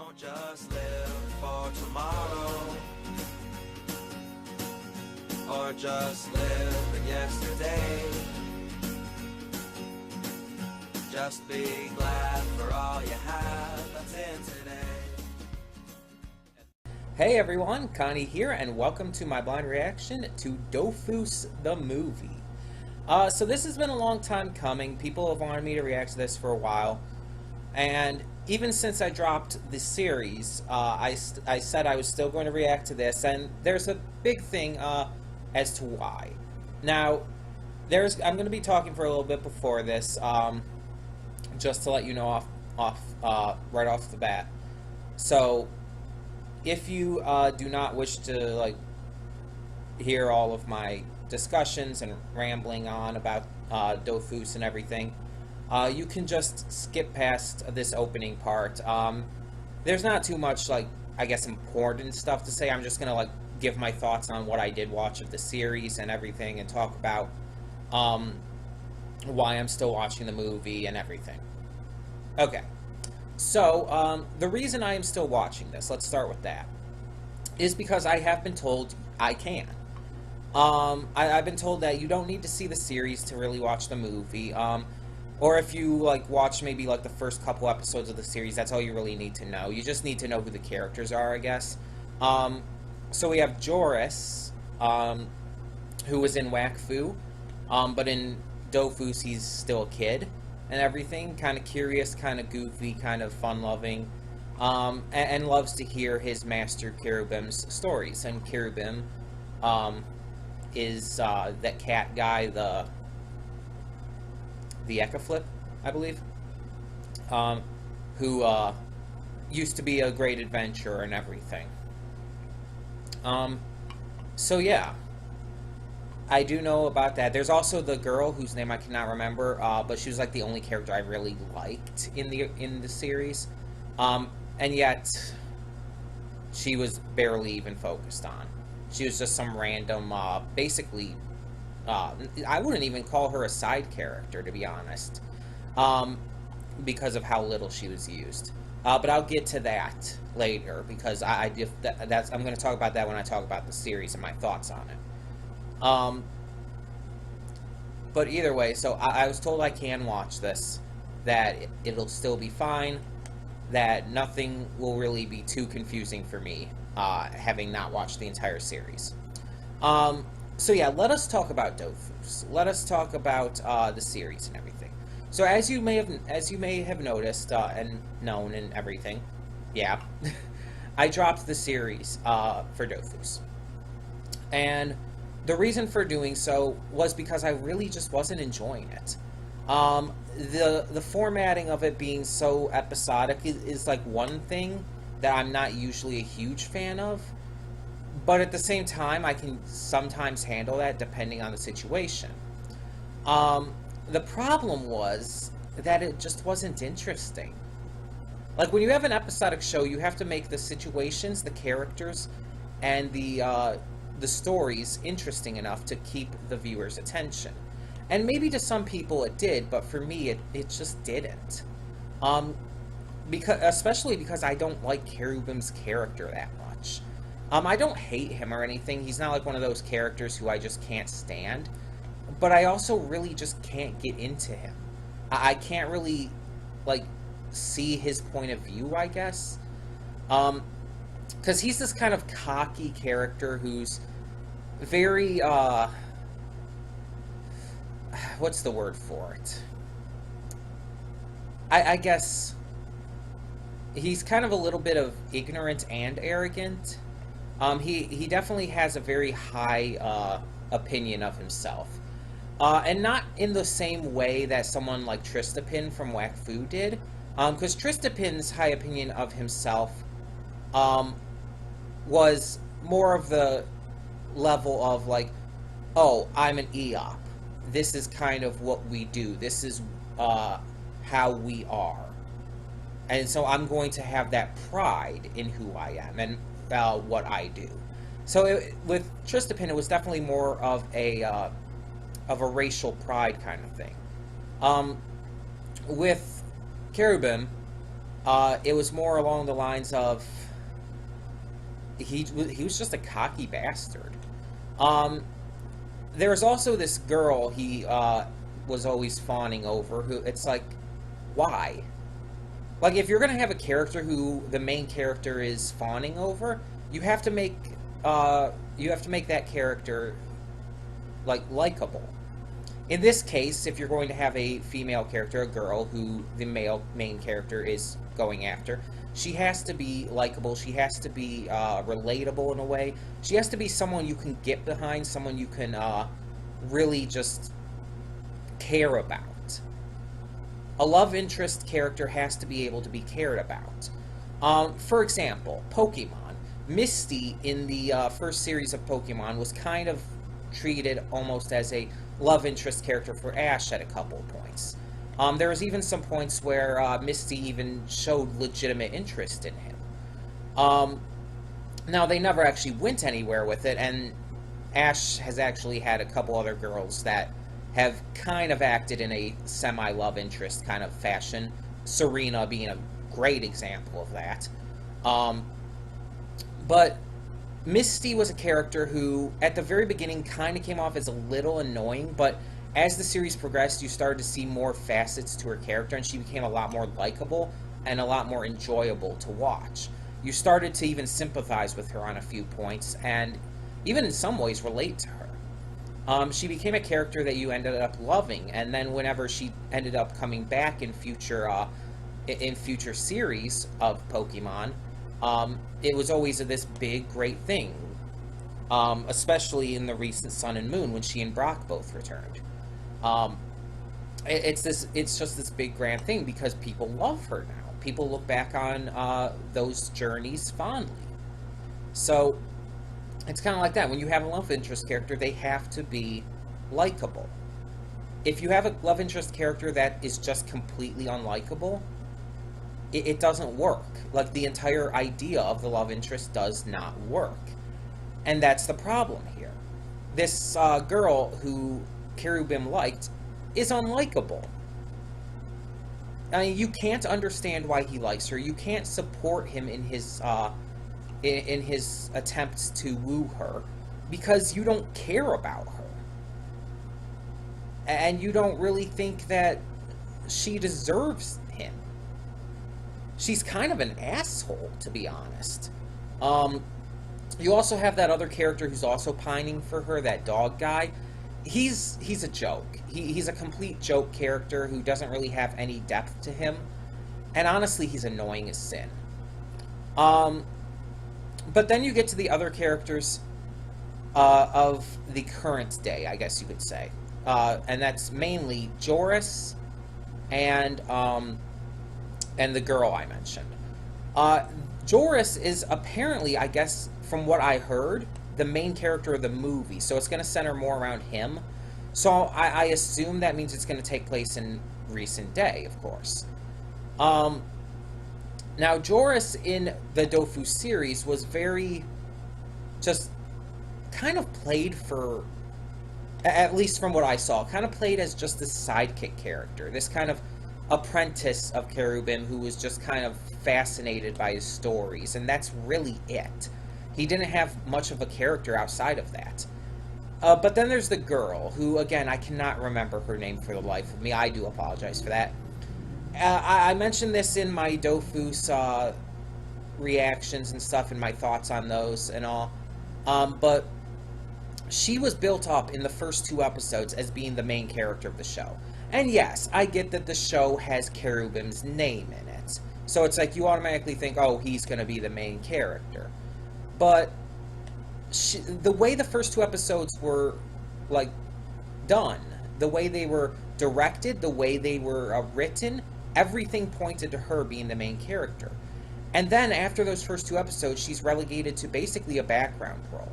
Don't just live for tomorrow, or just live in yesterday. Just be glad for all you have that's in today. Hey everyone, Connie here, and welcome to my blind reaction to Dofus the movie. So this has been a long time coming. People have wanted me to react to this for a while, and even since I dropped the series, I said I was still going to react to this, and there's a big thing as to why. Now, I'm going to be talking for a little bit before this, just to let you know right off the bat. So, if you do not wish to hear all of my discussions and rambling on about Dofus and everything, you can just skip past this opening part. There's not too much, I guess, important stuff to say. I'm just gonna give my thoughts on what I did watch of the series and everything, and talk about why I'm still watching the movie and everything. Okay. So, the reason I am still watching this, let's start with that, is because I have been told I can. I've been told that you don't need to see the series to really watch the movie, or if you, watch maybe, the first couple episodes of the series, that's all you really need to know. You just need to know who the characters are, I guess. So we have Joris, who was in Wakfu, but in Dofus, he's still a kid and everything, kind of curious, kind of goofy, kind of fun-loving, and loves to hear his master Cherubim's stories. And Cherubim is that cat guy, the Ecaflip, I believe, who used to be a great adventurer and everything. So yeah, I do know about that. There's also the girl whose name I cannot remember, but she was the only character I really liked in the series, and yet she was barely even focused on. She was just some random, basically, I wouldn't even call her a side character, to be honest, because of how little she was used. But I'll get to that later, because I'm going to talk about that when I talk about the series and my thoughts on it. But either way, so I was told I can watch this, that it'll still be fine, that nothing will really be too confusing for me, having not watched the entire series. So yeah, let us talk about Dofus. Let us talk about the series and everything. So as you may have noticed and known and everything, yeah, I dropped the series for Dofus, and the reason for doing so was because I really just wasn't enjoying it. The formatting of it being so episodic is one thing that I'm not usually a huge fan of, but at the same time, I can sometimes handle that depending on the situation. The problem was that it just wasn't interesting. When you have an episodic show, you have to make the situations, the characters, and the stories interesting enough to keep the viewer's attention. And maybe to some people it did, but for me it just didn't. Especially because I don't like Cherubim's character that much. I don't hate him or anything. He's not one of those characters who I just can't stand. But I also really just can't get into him. I can't really, see his point of view, I guess. Because he's this kind of cocky character who's very, what's the word for it? I guess he's kind of a little bit of ignorant and arrogant. He definitely has a very high opinion of himself. And not in the same way that someone like Tristapin from Wakfu did. Because Tristapin's high opinion of himself was more of the level of oh, I'm an Eop. This is kind of what we do. This is how we are. And so I'm going to have that pride in who I am and what I do. So with Tristapin, it was definitely more of a racial pride kind of thing. With Cherubim, It was more along the lines of he was just a cocky bastard. There was also this girl he was always fawning over. Who it's like, why? Like, if you're gonna have a character who the main character is fawning over, you have to make that character like likable. In this case, if you're going to have a female character, a girl who the main character is going after, she has to be likable. She has to be relatable in a way. She has to be someone you can get behind, someone you can really just care about. A love interest character has to be able to be cared about. For example, Pokemon. Misty in the first series of Pokemon was kind of treated almost as a love interest character for Ash at a couple of points. There was even some points where Misty even showed legitimate interest in him. Now, they never actually went anywhere with it, and Ash has actually had a couple other girls that have kind of acted in a semi-love interest kind of fashion. Serena being a great example of that. But Misty was a character who, at the very beginning, kind of came off as a little annoying, but as the series progressed, you started to see more facets to her character, and she became a lot more likable and a lot more enjoyable to watch. You started to even sympathize with her on a few points, and even in some ways relate to her. She became a character that you ended up loving, and then whenever she ended up coming back in future series of Pokemon, it was always this big, great thing. Especially in the recent Sun and Moon when she and Brock both returned. It's just this big, grand thing because people love her now. People look back on those journeys fondly. So it's kind of like that. When you have a love interest character, they have to be likable. If you have a love interest character that is just completely unlikable, it doesn't work. Like, the entire idea of the love interest does not work. And that's the problem here. This girl who Cherubim liked is unlikable. I mean, you can't understand why he likes her. You can't support him in his attempts to woo her because you don't care about her. And you don't really think that she deserves him. She's kind of an asshole, to be honest. You also have that other character who's also pining for her, that dog guy. He's a joke. He's a complete joke character who doesn't really have any depth to him. And honestly, he's annoying as sin. But then you get to the other characters of the current day, I guess you could say. And that's mainly Joris and the girl I mentioned. Joris is apparently, I guess, from what I heard, the main character of the movie. So it's going to center more around him. So I assume that means it's going to take place in recent day, of course. Now, Joris in the Dofus series was very, just kind of played for, at least from what I saw, kind of played as just this sidekick character. This kind of apprentice of Cherubim who was just kind of fascinated by his stories, and that's really it. He didn't have much of a character outside of that. But then there's the girl, who, again, I cannot remember her name for the life of me. I do apologize for that. I mentioned this in my Dofus reactions and stuff, and my thoughts on those and all. But she was built up in the first 2 episodes as being the main character of the show. And yes, I get that the show has Cherubim's name in it. So it's like you automatically think, oh, he's going to be the main character. But the way the first 2 episodes were, like, done, the way they were directed, the way they were written, everything pointed to her being the main character. And then, after those first 2 episodes, she's relegated to basically a background role.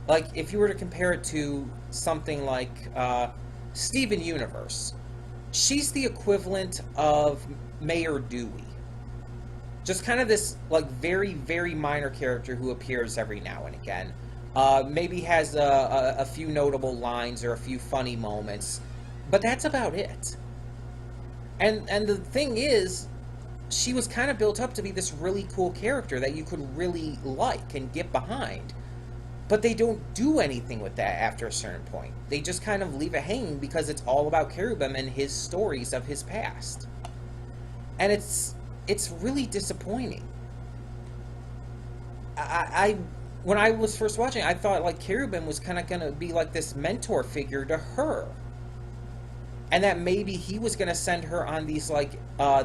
Like, if you were to compare it to something like Steven Universe, she's the equivalent of Mayor Dewey. Just kind of this, like, very, very minor character who appears every now and again. Maybe has a few notable lines or a few funny moments, but that's about it. And the thing is, she was kind of built up to be this really cool character that you could really like and get behind. But they don't do anything with that after a certain point. They just kind of leave it hanging because it's all about Cherubim and his stories of his past. And it's really disappointing. When I was first watching, I thought like Cherubim was kind of going to be like this mentor figure to her. And that maybe he was going to send her on these like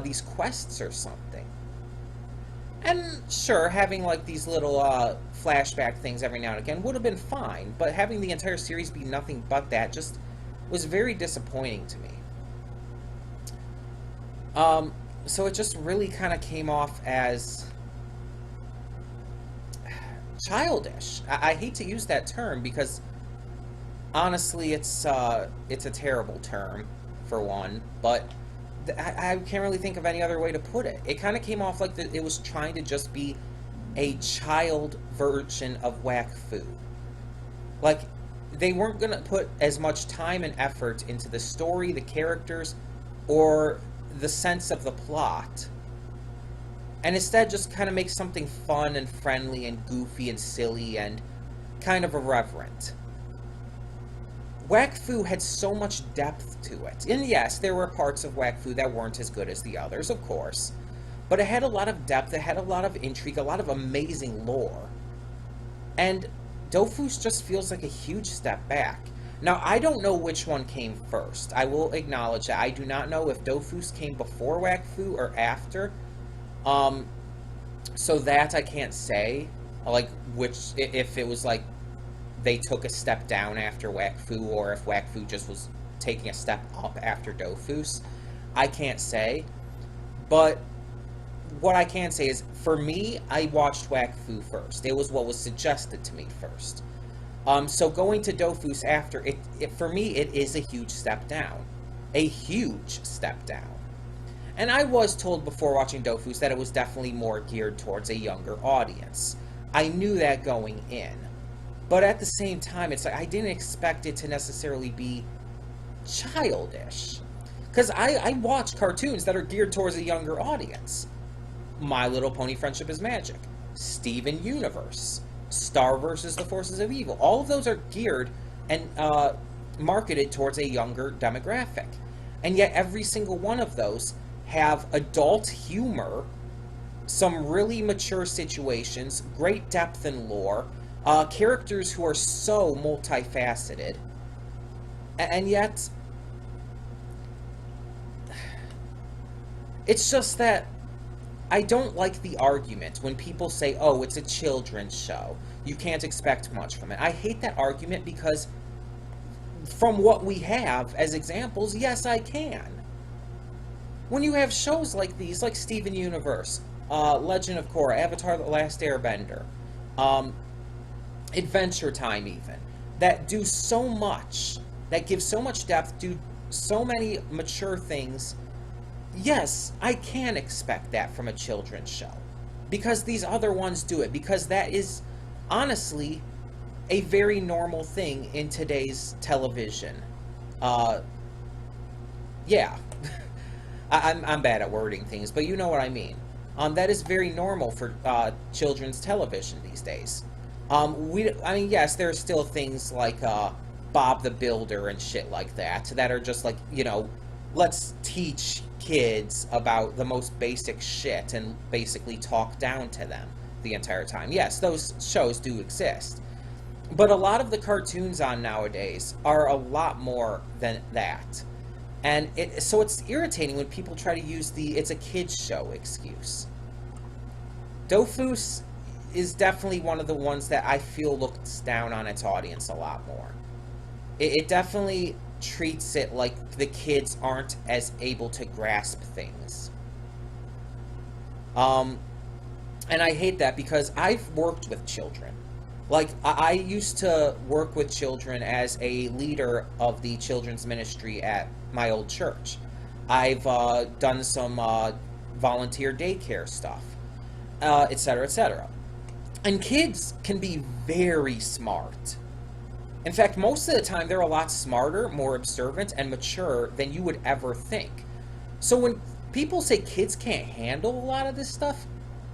these quests or something. And sure, having like these little flashback things every now and again would have been fine, but having the entire series be nothing but that just was very disappointing to me. So it just really kind of came off as childish. I hate to use that term because honestly it's a terrible term for one, but I can't really think of any other way to put it. It kind of came off like it was trying to just be a child version of Whack Fu. Like, they weren't going to put as much time and effort into the story, the characters, or the sense of the plot. And instead just kind of make something fun and friendly and goofy and silly and kind of irreverent. Whack Fu had so much depth to it. And yes, there were parts of Whack Fu that weren't as good as the others, of course. But it had a lot of depth, it had a lot of intrigue, a lot of amazing lore. And Dofus just feels like a huge step back. Now, I don't know which one came first. I will acknowledge that. I do not know if Dofus came before Whack Fu or after. So that I can't say. Like, if it was like they took a step down after Whack Fu, or if Whack Fu just was taking a step up after Dofus. I can't say. But what I can say is, for me, I watched Whack Fu first. It was what was suggested to me first. So going to Dofus after, for me, it is a huge step down. A huge step down. And I was told before watching Dofus that it was definitely more geared towards a younger audience. I knew that going in. But at the same time, it's like I didn't expect it to necessarily be childish. Because I watch cartoons that are geared towards a younger audience. My Little Pony Friendship is Magic, Steven Universe, Star vs. the Forces of Evil. All of those are geared and marketed towards a younger demographic. And yet every single one of those have adult humor, some really mature situations, great depth and lore, characters who are so multifaceted, and yet it's just that I don't like the argument when people say, oh, it's a children's show, you can't expect much from it. I hate that argument because from what we have as examples, yes, I can. When you have shows like these, like Steven Universe, Legend of Korra, Avatar: The Last Airbender, Adventure Time even, that do so much, that give so much depth, do so many mature things, yes, I can expect that from a children's show. Because these other ones do it. Because that is, honestly, a very normal thing in today's television. Yeah. I'm bad at wording things, but you know what I mean. That is very normal for children's television these days. I mean, yes, there are still things like Bob the Builder and shit like that are just like, you know, let's teach kids about the most basic shit and basically talk down to them the entire time. Yes, those shows do exist. But a lot of the cartoons on nowadays are a lot more than that. And so it's irritating when people try to use the "it's a kid's show" excuse. Dofus is definitely one of the ones that I feel looks down on its audience a lot more. It definitely treats it like the kids aren't as able to grasp things. And I hate that because I've worked with children. Like, I used to work with children as a leader of the children's ministry at my old church. I've done some volunteer daycare stuff, etc., etc. And kids can be very smart. In fact, most of the time, they're a lot smarter, more observant, and mature than you would ever think. So when people say kids can't handle a lot of this stuff,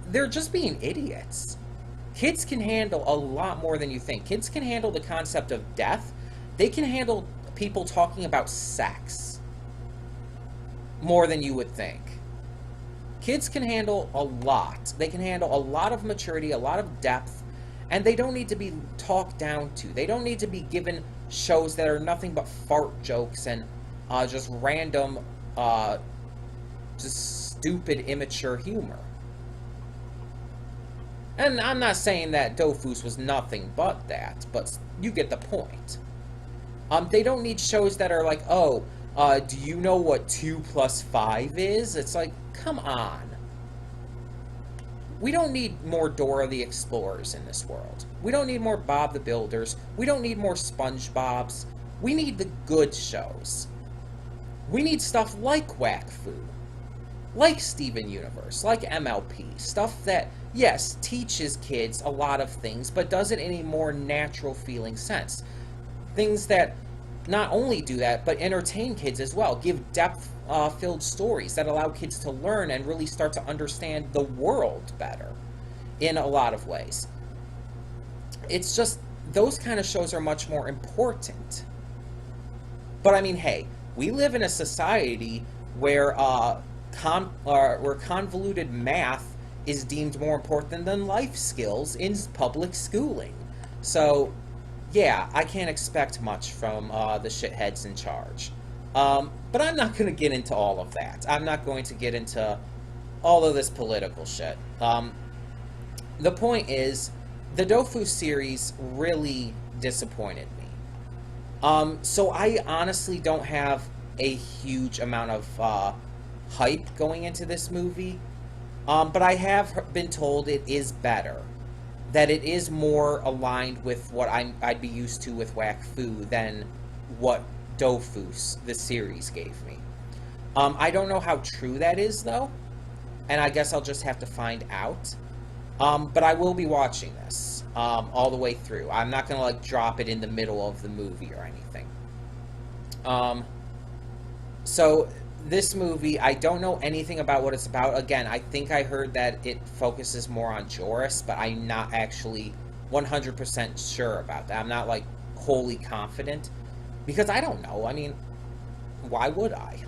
they're just being idiots. Kids can handle a lot more than you think. Kids can handle the concept of death. They can handle people talking about sex more than you would think. Kids can handle a lot. They can handle a lot of maturity, a lot of depth, and they don't need to be talked down to. They don't need to be given shows that are nothing but fart jokes and just random, just stupid, immature humor. And I'm not saying that Dofus was nothing but that, but you get the point. They don't need shows that are like, oh, do you know what 2 + 5 is? It's like, come on. We don't need more Dora the Explorers in this world. We don't need more Bob the Builders. We don't need more SpongeBobs. We need the good shows. We need stuff like Whack Fu, like Steven Universe, like MLP. Stuff that, yes, teaches kids a lot of things, but does it in a more natural feeling sense. Things that not only do that, but entertain kids as well. Give depth-filled stories that allow kids to learn and really start to understand the world better in a lot of ways. It's just, those kind of shows are much more important. But I mean, hey, we live in a society where convoluted math is deemed more important than life skills in public schooling. So, yeah, I can't expect much from the shitheads in charge. But I'm not going to get into all of that. I'm not going to get into all of this political shit. The point is, the Dofus series really disappointed me. So I honestly don't have a huge amount of hype going into this movie. But I have been told it is better. That it is more aligned with what I'd be used to with Whack Fu than what Dofus, the series, gave me. I don't know how true that is, though. And I guess I'll just have to find out. But I will be watching this all the way through. I'm not going to, like, drop it in the middle of the movie or anything. So, this movie, I don't know anything about what it's about. Again, I think I heard that it focuses more on Joris, but I'm not actually 100% sure about that. I'm not, like, wholly confident. Because I don't know. I mean, why would I?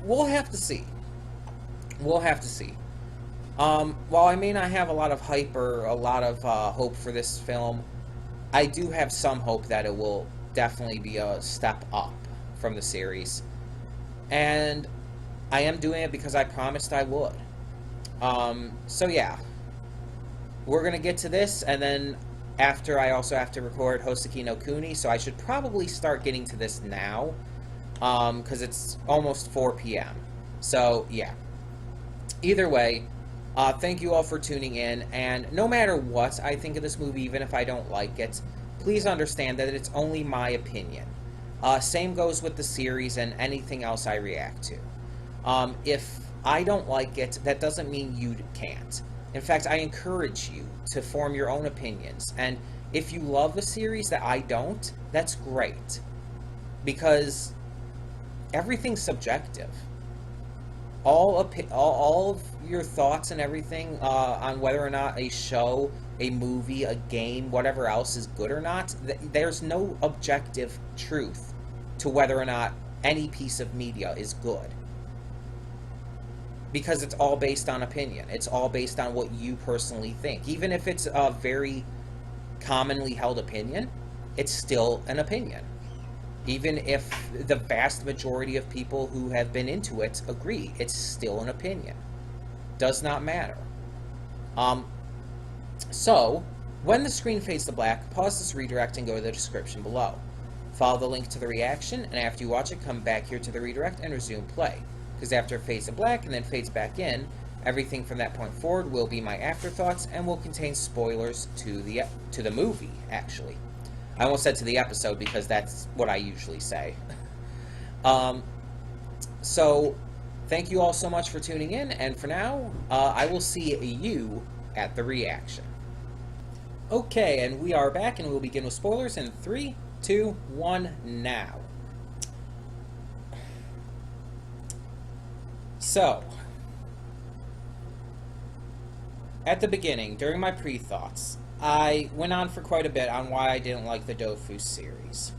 We'll have to see. We'll have to see. While I may not have a lot of hype or a lot of hope for this film, I do have some hope that it will definitely be a step up from the series. And I am doing it because I promised I would. So yeah. We're going to get to this, and then after I also have to record Hoseki no Kuni, so I should probably start getting to this now, because it's almost 4 p.m. So, yeah. Either way, thank you all for tuning in, and no matter what I think of this movie, even if I don't like it, please understand that it's only my opinion. Same goes with the series and anything else I react to. If I don't like it, that doesn't mean you can't. In fact, I encourage you to form your own opinions. And if you love a series that I don't, that's great. Because everything's subjective. All of your thoughts and everything on whether or not a show, a movie, a game, whatever else is good or not, there's no objective truth to whether or not any piece of media is good. Because it's all based on opinion. It's all based on what you personally think. Even if it's a very commonly held opinion, it's still an opinion. Even if the vast majority of people who have been into it agree, it's still an opinion. Does not matter. So, when the screen fades to black, pause this redirect and go to the description below. Follow the link to the reaction, and after you watch it, come back here to the redirect and resume play. Because after it fades to black and then fades back in, everything from that point forward will be my afterthoughts and will contain spoilers to the movie, actually. I almost said to the episode because that's what I usually say. So, thank you all so much for tuning in, and for now, I will see you at the reaction. Okay, and we are back, and we'll begin with spoilers in 3, 2, 1, now. So, at the beginning, during my pre-thoughts, I went on for quite a bit on why I didn't like the Dofus series.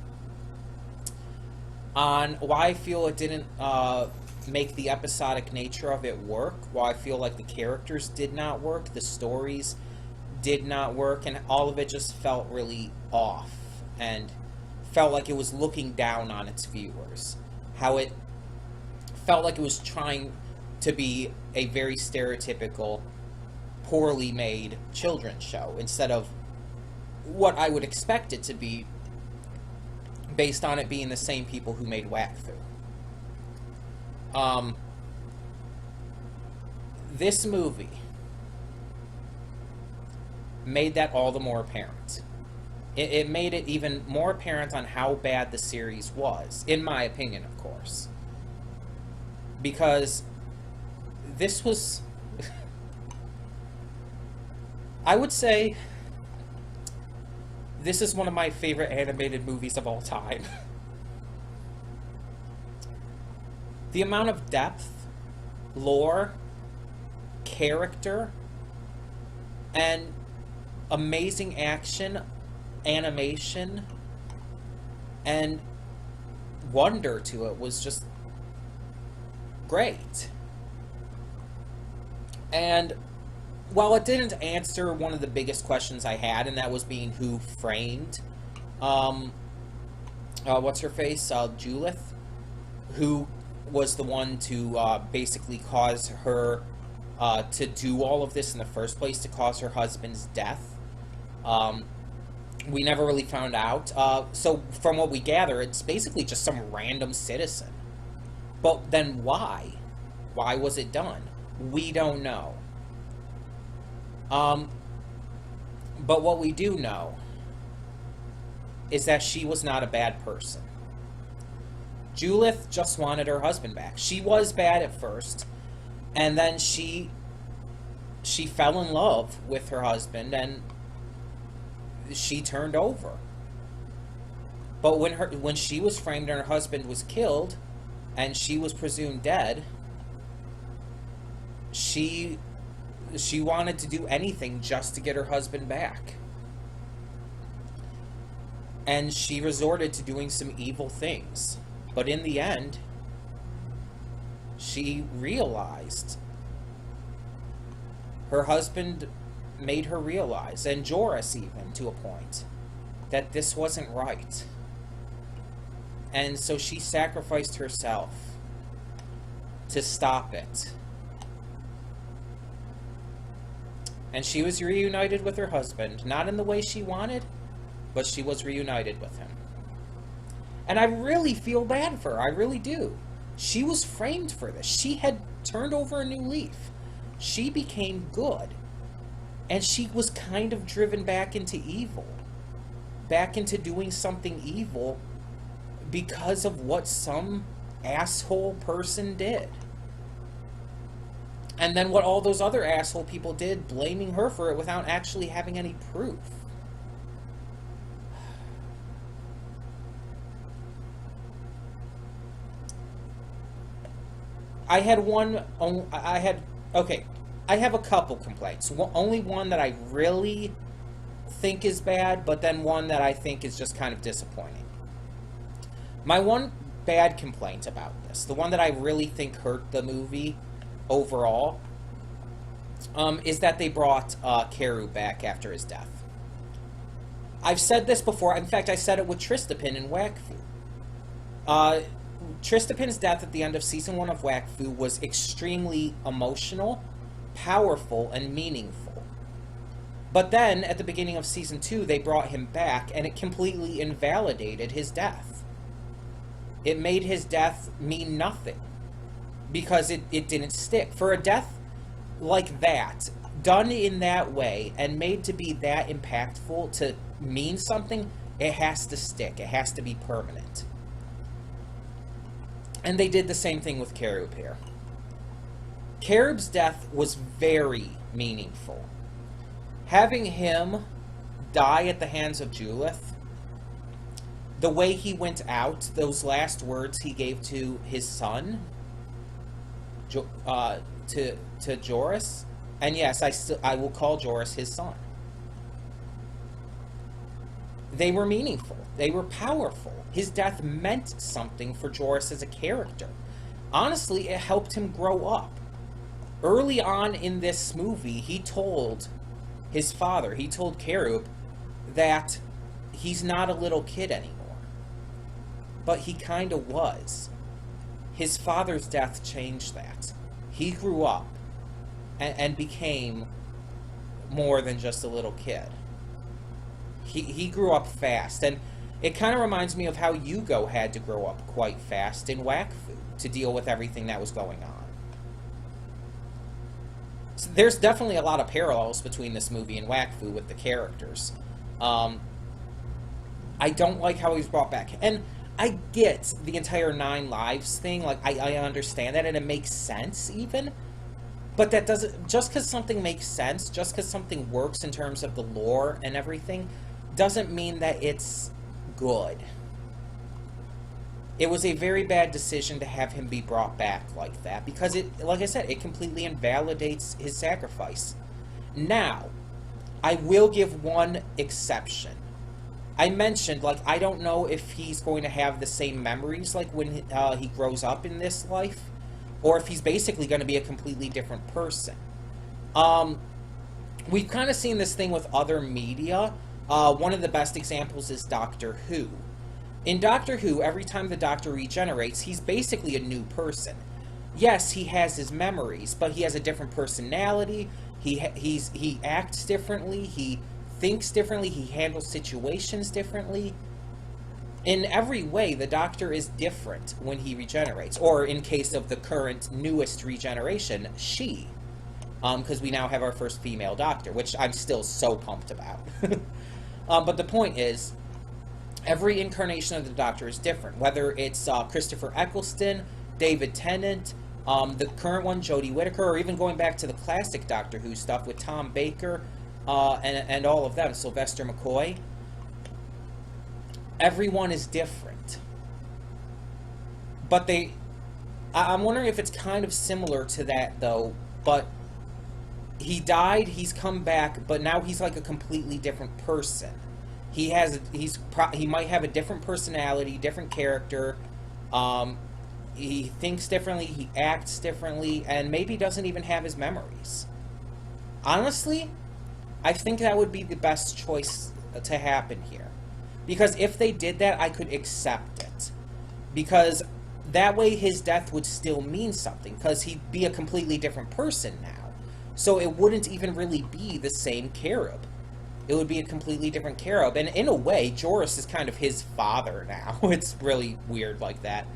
On why I feel it didn't make the episodic nature of it work, why I feel like the characters did not work, the stories did not work, and all of it just felt really off, and felt like it was looking down on its viewers. How it felt like it was trying to be a very stereotypical, poorly made children's show, instead of what I would expect it to be, based on it being the same people who made Wakfu. This movie made that all the more apparent. It made it even more apparent on how bad the series was, in my opinion, of course. Because this was... I would say this is one of my favorite animated movies of all time. The amount of depth, lore, character, and amazing action, animation, and wonder to it was just great. And while it didn't answer one of the biggest questions I had, and that was being who framed, what's her face, Julith, who was the one to basically cause her to do all of this in the first place, to cause her husband's death. We never really found out. So from what we gather, it's basically just some random citizen. But then why? Why was it done? We don't know. But what we do know is that she was not a bad person. Julith just wanted her husband back. She was bad at first, and then she fell in love with her husband, and she turned over. But when she was framed and her husband was killed, and she was presumed dead, she wanted to do anything just to get her husband back. And she resorted to doing some evil things. But in the end, she realized. Her husband made her realize, and Joris even, to a point, that this wasn't right. And so she sacrificed herself to stop it. And she was reunited with her husband, not in the way she wanted, but she was reunited with him. And I really feel bad for her, I really do. She was framed for this. She had turned over a new leaf. She became good. And she was kind of driven back into evil. Back into doing something evil because of what some asshole person did. And then what all those other asshole people did, blaming her for it without actually having any proof. I have a couple complaints. Only one that I really think is bad, but then one that I think is just kind of disappointing. My one bad complaint about this, the one that I really think hurt the movie overall, is that they brought Karu back after his death. I've said this before. In fact, I said it with Tristapin in Wakfu. Tristapin's death at the end of Season 1 of Wakfu was extremely emotional, powerful, and meaningful. But then, at the beginning of Season 2, they brought him back, and it completely invalidated his death. It made his death mean nothing, because it didn't stick. For a death like that, done in that way, and made to be that impactful, to mean something, it has to stick. It has to be permanent. And they did the same thing with Karub here. Karub's death was very meaningful. Having him die at the hands of Julith, the way he went out, those last words he gave to his son, to Joris, and yes, I will call Joris his son. They were meaningful. They were powerful. His death meant something for Joris as a character. Honestly, it helped him grow up. Early on in this movie, he told his father, he told Karub, that he's not a little kid anymore. But he kind of was. His father's death changed that. He grew up and became more than just a little kid. He grew up fast, and it kind of reminds me of how Yugo had to grow up quite fast in Wakfu to deal with everything that was going on. So there's definitely a lot of parallels between this movie and Wakfu with the characters. I don't like how he's brought back, and I get the entire 9 lives thing. Like, I understand that, and it makes sense even. But that doesn't, just because something makes sense, just because something works in terms of the lore and everything, doesn't mean that it's good. It was a very bad decision to have him be brought back like that, because it, like I said, it completely invalidates his sacrifice. Now, I will give one exception. I mentioned, like, I don't know if he's going to have the same memories, like, when he grows up in this life, or if he's basically going to be a completely different person. We've kind of seen this thing with other media. One of the best examples is Doctor Who. In Doctor Who, every time the Doctor regenerates, he's basically a new person. Yes, he has his memories, but he has a different personality, he acts differently, he thinks differently, he handles situations differently. In every way, the Doctor is different when he regenerates, or in case of the current, newest regeneration, she. Because we now have our first female Doctor, which I'm still so pumped about. But the point is, every incarnation of the Doctor is different, whether it's Christopher Eccleston, David Tennant, the current one, Jodie Whittaker, or even going back to the classic Doctor Who stuff with Tom Baker, and all of them, Sylvester McCoy. Everyone is different. But I'm wondering if it's kind of similar to that, though, but he died, he's come back, but now he's like a completely different person. He might have a different personality, different character, he thinks differently, he acts differently, and maybe doesn't even have his memories. Honestly, I think that would be the best choice to happen here. Because if they did that, I could accept it. Because that way his death would still mean something, because he'd be a completely different person now. So it wouldn't even really be the same Karub. It would be a completely different Karub. And in a way, Joris is kind of his father now. It's really weird like that.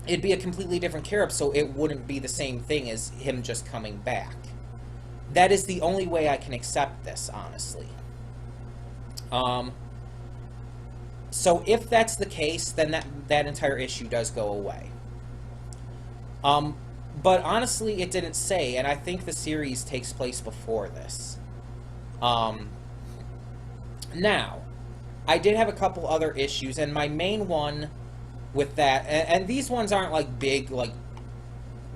It'd be a completely different Karub, so it wouldn't be the same thing as him just coming back. That is the only way I can accept this, honestly. So if that's the case, then that entire issue does go away. But honestly, it didn't say, and I think the series takes place before this. Now, I did have a couple other issues, and my main one with that, and these ones aren't like big, like,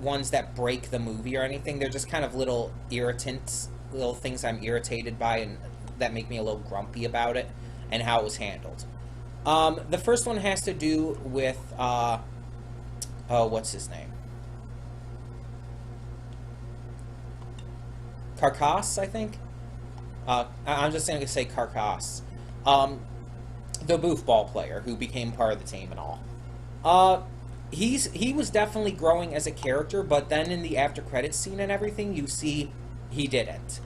ones that break the movie or anything. They're just kind of little irritants, little things I'm irritated by and that make me a little grumpy about it and how it was handled. The first one has to do with, what's his name? Carcass, I think? I'm just going to say Carcass. The Boofball player who became part of the team and all. He was definitely growing as a character, but then in the after credits scene and everything, you see he didn't.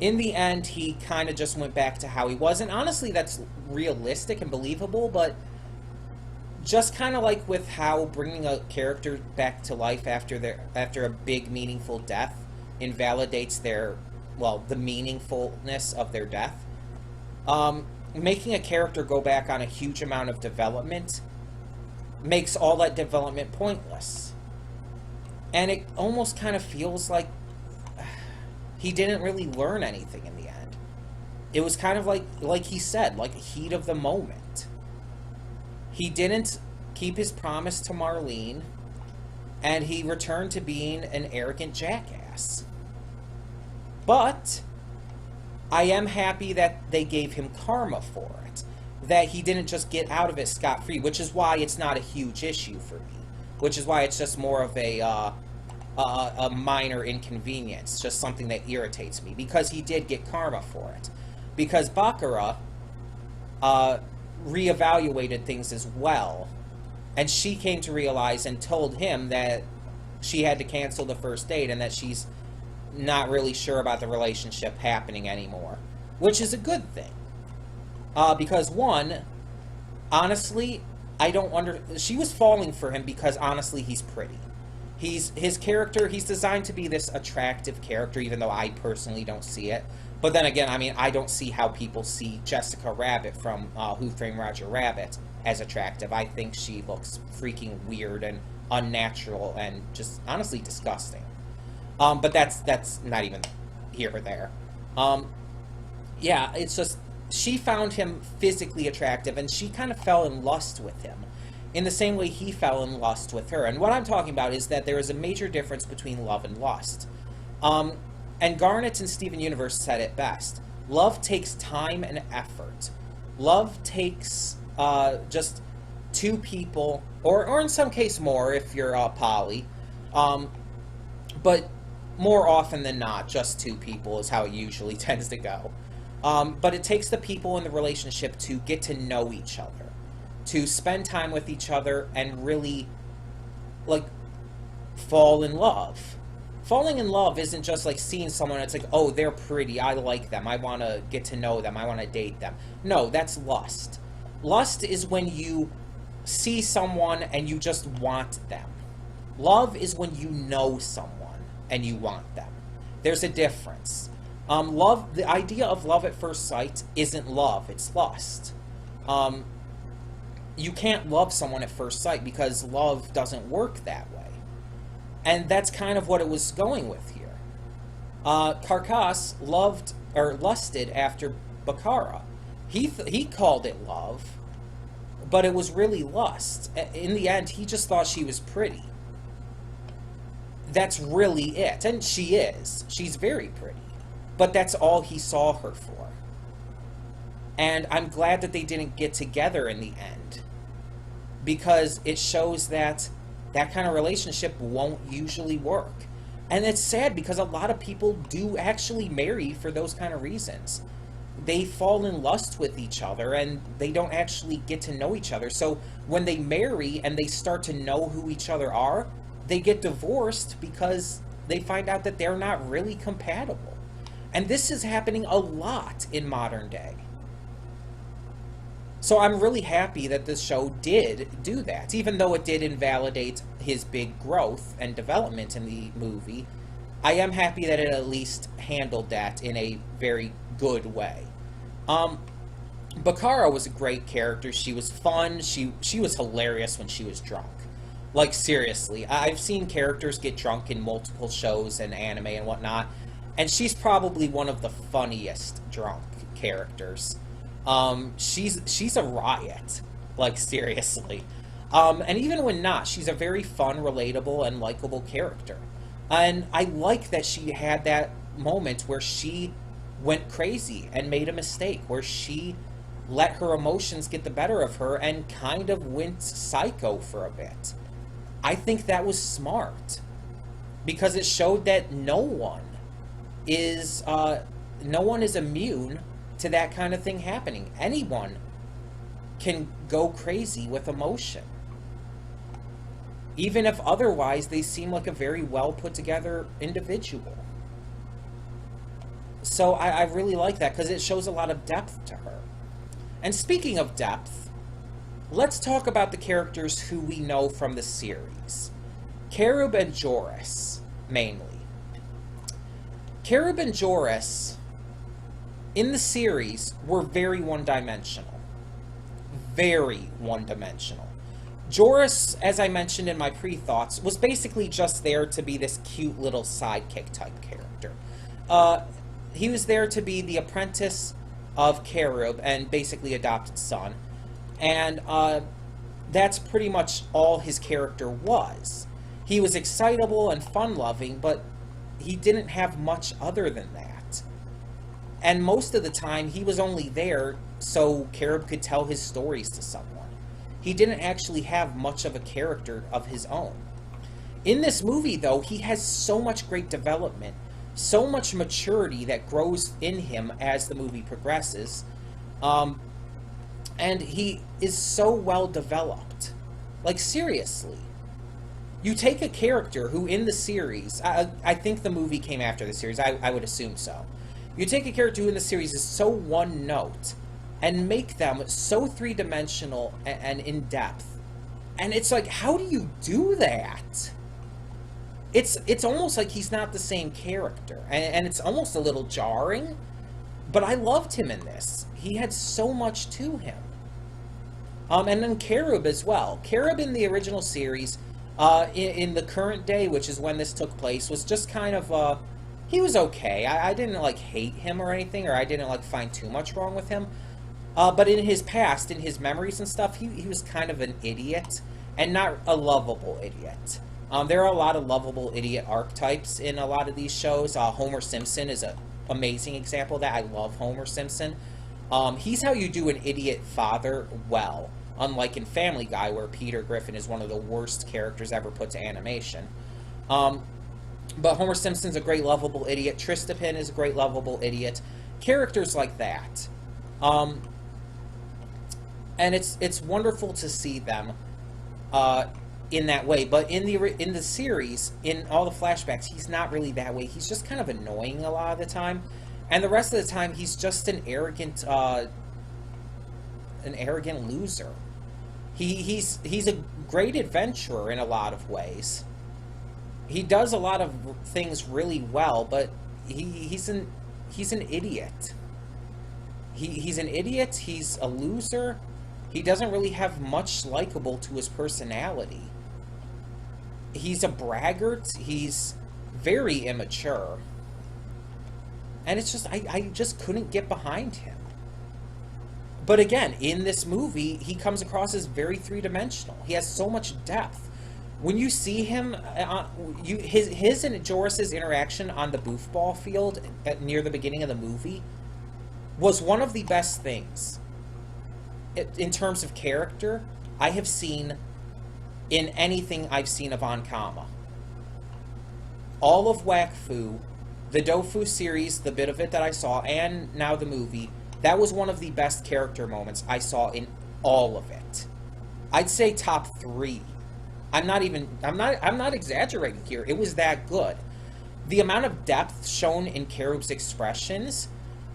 In the end, he kind of just went back to how he was, and honestly, that's realistic and believable, but just kind of like with how bringing a character back to life after a big, meaningful death invalidates the meaningfulness of their death. Making a character go back on a huge amount of development makes all that development pointless. And it almost kind of feels like he didn't really learn anything in the end. It was kind of like he said, like a heat of the moment. He didn't keep his promise to Marlene, and he returned to being an arrogant jackass. But I am happy that they gave him karma for it, that he didn't just get out of it scot-free, which is why it's not a huge issue for me, which is why it's just more of a minor inconvenience, just something that irritates me, because he did get karma for it. Because Baccarat reevaluated things as well, and she came to realize and told him that she had to cancel the first date and that she's not really sure about the relationship happening anymore, which is a good thing. Because one, honestly, she was falling for him because honestly he's pretty. His character, he's designed to be this attractive character, even though I personally don't see it. But then again, I mean, I don't see how people see Jessica Rabbit from Who Framed Roger Rabbit as attractive. I think she looks freaking weird and unnatural and just honestly disgusting. But that's not even here or there. Yeah, it's just, she found him physically attractive, and she kind of fell in lust with him, in the same way he fell in lust with her. And what I'm talking about is that there is a major difference between love and lust. And Garnet and Steven Universe said it best. Love takes time and effort. Love takes just two people, or in some case more if you're poly, but more often than not, just two people is how it usually tends to go. But it takes the people in the relationship to get to know each other, to spend time with each other and really, like, fall in love. Falling in love isn't just like seeing someone, it's like, oh, they're pretty, I like them, I want to get to know them, I want to date them. No, that's lust. Lust is when you see someone and you just want them. Love is when you know someone and you want them. There's a difference. Love, the idea of love at first sight isn't love, it's lust. You can't love someone at first sight because love doesn't work that way. And that's kind of what it was going with here. Carcass lusted after Baccarat. He called it love, but it was really lust. In the end, he just thought she was pretty. That's really it. And she is. She's very pretty. But that's all he saw her for. And I'm glad that they didn't get together in the end, because it shows that that kind of relationship won't usually work. And it's sad because a lot of people do actually marry for those kind of reasons. They fall in lust with each other and they don't actually get to know each other. So when they marry and they start to know who each other are, they get divorced because they find out that they're not really compatible. And this is happening a lot in modern day. So I'm really happy that this show did do that, even though it did invalidate his big growth and development in the movie. I am happy that it at least handled that in a very good way. Baccarat was a great character. She was fun. She was hilarious when she was drunk. Like, seriously, I've seen characters get drunk in multiple shows and anime and whatnot, and she's probably one of the funniest drunk characters. She's a riot, like, seriously. And even when not, she's a very fun, relatable, and likable character. And I like that she had that moment where she went crazy and made a mistake, where she let her emotions get the better of her and kind of went psycho for a bit. I think that was smart, because it showed that no one is immune to that kind of thing happening. Anyone can go crazy with emotion, even if otherwise they seem like a very well put together individual. So I really like that, because it shows a lot of depth to her. And speaking of depth, let's talk about the characters who we know from the series. Carib and Joris, mainly. Carib and Joris, in the series, were very one-dimensional. Very one-dimensional. Joris, as I mentioned in my pre-thoughts, was basically just there to be this cute little sidekick type character. He was there to be the apprentice of Carib and basically adopted son. And that's pretty much all his character was. He was excitable and fun-loving, but he didn't have much other than that. And most of the time, he was only there so Carib could tell his stories to someone. He didn't actually have much of a character of his own. In this movie, though, he has so much great development, so much maturity that grows in him as the movie progresses, and he is so well developed. Like, seriously. You take a character who in the series, I think the movie came after the series, I would assume so. You take a character who in the series is so one note, and make them so three-dimensional and in-depth. And it's like, how do you do that? It's almost like he's not the same character, and it's almost a little jarring, but I loved him in this. He had so much to him. And then Carib as well. Carib in the original series, in the current day, which is when this took place, was just kind of, he was okay. I didn't, like, hate him or anything, or I didn't, like, find too much wrong with him. But in his past, in his memories and stuff, he was kind of an idiot, and not a lovable idiot. There are a lot of lovable idiot archetypes in a lot of these shows. Homer Simpson is an amazing example of that. I love Homer Simpson. He's how you do an idiot father well, unlike in Family Guy, where Peter Griffin is one of the worst characters ever put to animation. But Homer Simpson's a great lovable idiot. Tristapin is a great lovable idiot. Characters like that. And it's wonderful to see them in that way. But in the series, in all the flashbacks, he's not really that way. He's just kind of annoying a lot of the time. And the rest of the time, he's just an arrogant loser. He's a great adventurer in a lot of ways. He does a lot of things really well, but he's an idiot. He's an idiot. He's a loser. He doesn't really have much likable to his personality. He's a braggart. He's very immature. And it's just, I just couldn't get behind him. But again, in this movie, he comes across as very three-dimensional. He has so much depth. When you see him, his and Joris's interaction on the boofball field near the beginning of the movie was one of the best things in terms of character I have seen in anything I've seen of Ankama. All of Wakfu, the Dofus series, the bit of it that I saw, and now the movie, that was one of the best character moments I saw in all of it. I'd say top 3. I'm not exaggerating here. It was that good. The amount of depth shown in Carib's expressions,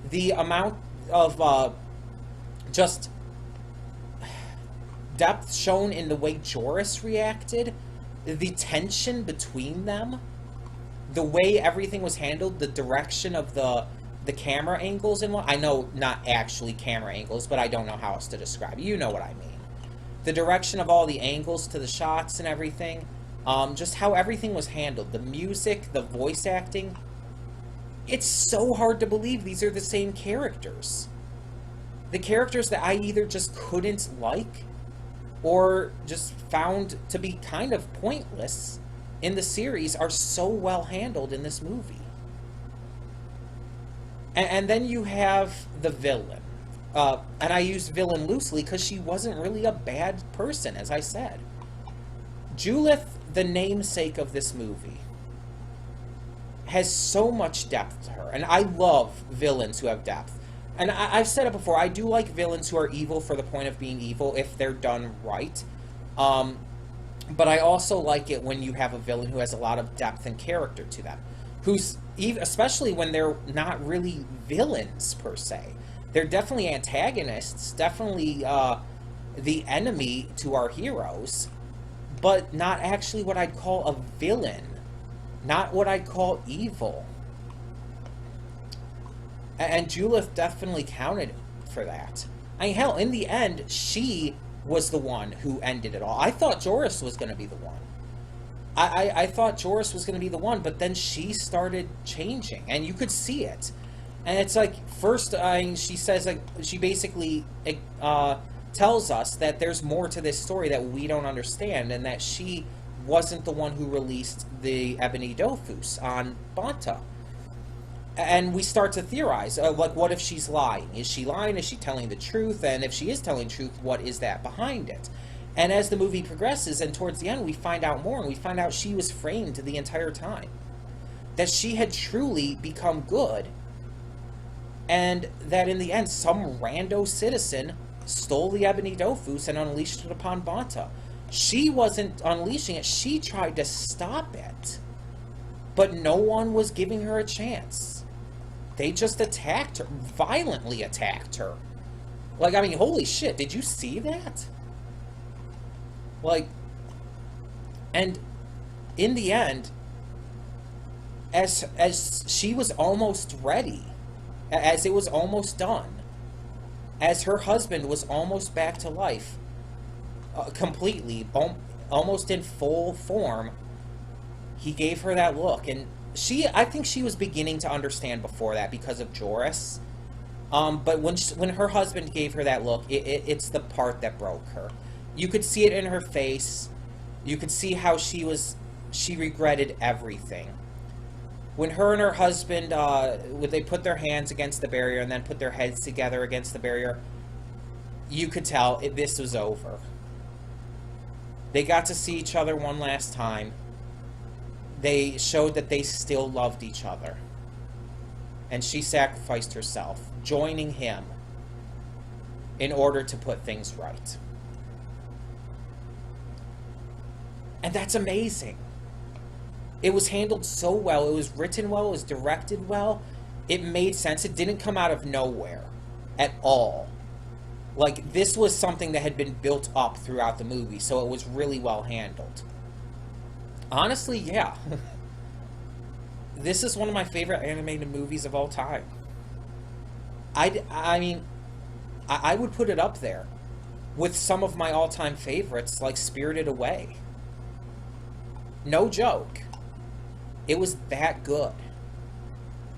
the amount of just depth shown in the way Joris reacted, the tension between them, the way everything was handled, the direction of the camera angles and what. I know not actually camera angles, but I don't know how else to describe it. You know what I mean. The direction of all the angles to the shots and everything. Just how everything was handled. The music, the voice acting. It's so hard to believe these are the same characters. The characters that I either just couldn't like or just found to be kind of pointless in the series are so well handled in this movie. And then you have the villain. And I use villain loosely because she wasn't really a bad person, as I said. Julith, the namesake of this movie, has so much depth to her. And I love villains who have depth. And I've said it before, I do like villains who are evil for the point of being evil if they're done right. But I also like it when you have a villain who has a lot of depth and character to them. Especially when they're not really villains, per se. They're definitely antagonists, definitely the enemy to our heroes, but not actually what I'd call a villain. Not what I'd call evil. And Julith definitely counted for that. I mean, hell, in the end, she was the one who ended it all. I thought Joris was going to be the one. I thought Joris was going to be the one, but then she started changing, and you could see it. And it's like, first, she says, like, she basically tells us that there's more to this story that we don't understand, and that she wasn't the one who released the Ebony Dofus on Banta. And we start to theorize, like, what if she's lying? Is she lying? Is she telling the truth? And if she is telling the truth, what is that behind it? And as the movie progresses, and towards the end, we find out more, and we find out she was framed the entire time. That she had truly become good, and that in the end, some rando citizen stole the Ebony Dofus and unleashed it upon Banta. She wasn't unleashing it, she tried to stop it. But no one was giving her a chance. They just attacked her, violently attacked her. Like, I mean, holy shit, did you see that? Like, and in the end, as she was almost ready, as it was almost done, as her husband was almost back to life, completely, almost in full form, he gave her that look, and I think she was beginning to understand before that because of Joris. But when her husband gave her that look, it's the part that broke her. You could see it in her face. You could see how she regretted everything. When her and her husband, when they put their hands against the barrier and then put their heads together against the barrier, you could tell this was over. They got to see each other one last time. They showed that they still loved each other. And she sacrificed herself, joining him in order to put things right. And that's amazing. It was handled so well. It was written well. It was directed well. It made sense. It didn't come out of nowhere at all. Like, this was something that had been built up throughout the movie, so it was really well handled. Honestly, yeah. This is one of my favorite animated movies of all time. I mean, I would put it up there with some of my all-time favorites, like Spirited Away. No joke. It was that good.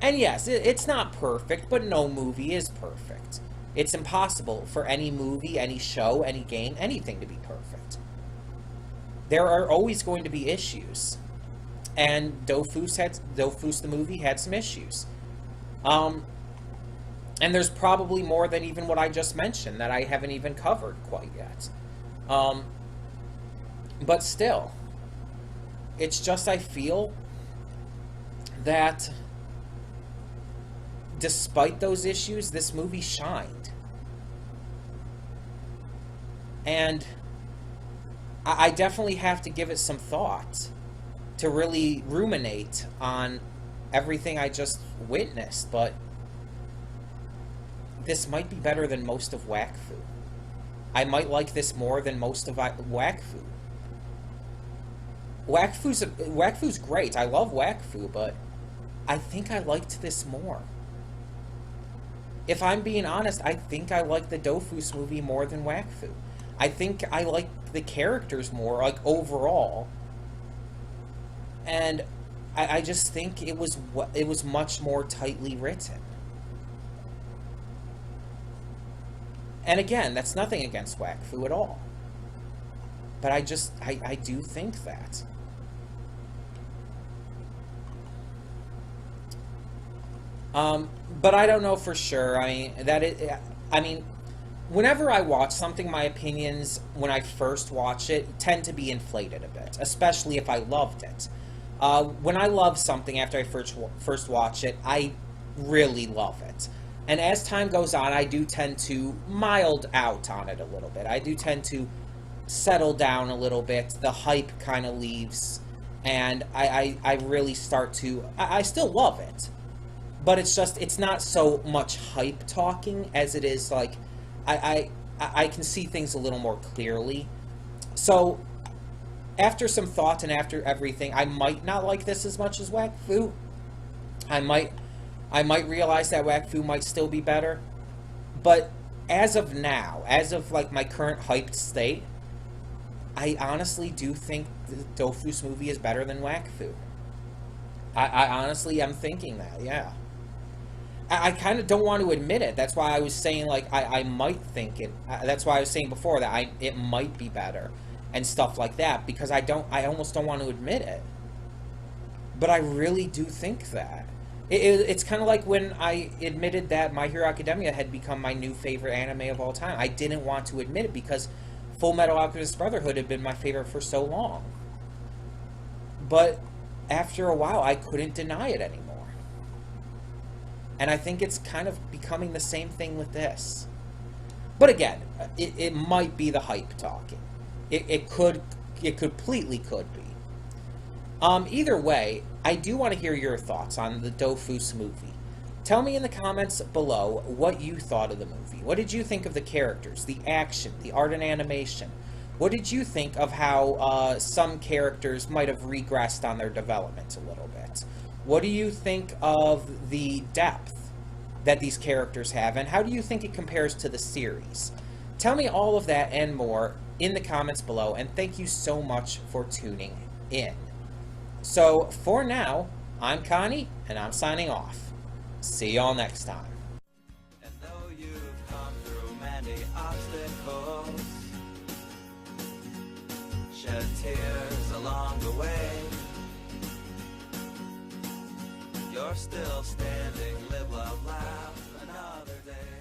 And yes, it's not perfect, but no movie is perfect. It's impossible for any movie, any show, any game, anything to be perfect. There are always going to be issues. And Dofus the movie had some issues. And there's probably more than even what I just mentioned that I haven't even covered quite yet. But still, it's just I feel that despite those issues, this movie shined. And I definitely have to give it some thought to really ruminate on everything I just witnessed, but this might be better than most of Wakfu. I might like this more than most of Wakfu. Wakfu's great. I love Wakfu, but I think I liked this more. If I'm being honest, I think I like the Dofus movie more than Wakfu. I think I like the characters more, like, overall. And I just think it was much more tightly written. And again, that's nothing against Wakfu at all. But I do think that. But I don't know for sure. I mean, whenever I watch something, my opinions, when I first watch it, tend to be inflated a bit, especially if I loved it. When I love something after I first watch it, I really love it. And as time goes on, I do tend to mild out on it a little bit. I do tend to settle down a little bit. The hype kind of leaves, and I really start to... I still love it, but it's not so much hype talking as it is, like, I can see things a little more clearly. So, after some thought and after everything, I might not like this as much as Wakfu. I might realize that Wakfu might still be better. But as of now, as of, like, my current hyped state, I honestly do think the Dofus movie is better than Wakfu. I honestly am thinking that, yeah. I kind of don't want to admit it. That's why I was saying, like, I might think it. That's why I was saying before that it might be better. and stuff like that, because I almost don't want to admit it. But I really do think that. It's kind of like when I admitted that My Hero Academia had become my new favorite anime of all time. I didn't want to admit it because Full Metal Alchemist Brotherhood had been my favorite for so long. But after a while, I couldn't deny it anymore. And I think it's kind of becoming the same thing with this. But again, it might be the hype talking. It completely could be. Either way, I do want to hear your thoughts on the Dofus movie. Tell me in the comments below what you thought of the movie. What did you think of the characters, the action, the art and animation? What did you think of how some characters might have regressed on their development a little bit? What do you think of the depth that these characters have, and how do you think it compares to the series? Tell me all of that and more in the comments below, and thank you so much for tuning in. So, for now, I'm Connie, and I'm signing off. See y'all next time. And though you've come through many obstacles, shed tears along the way, you're still standing, live, love, laugh another day.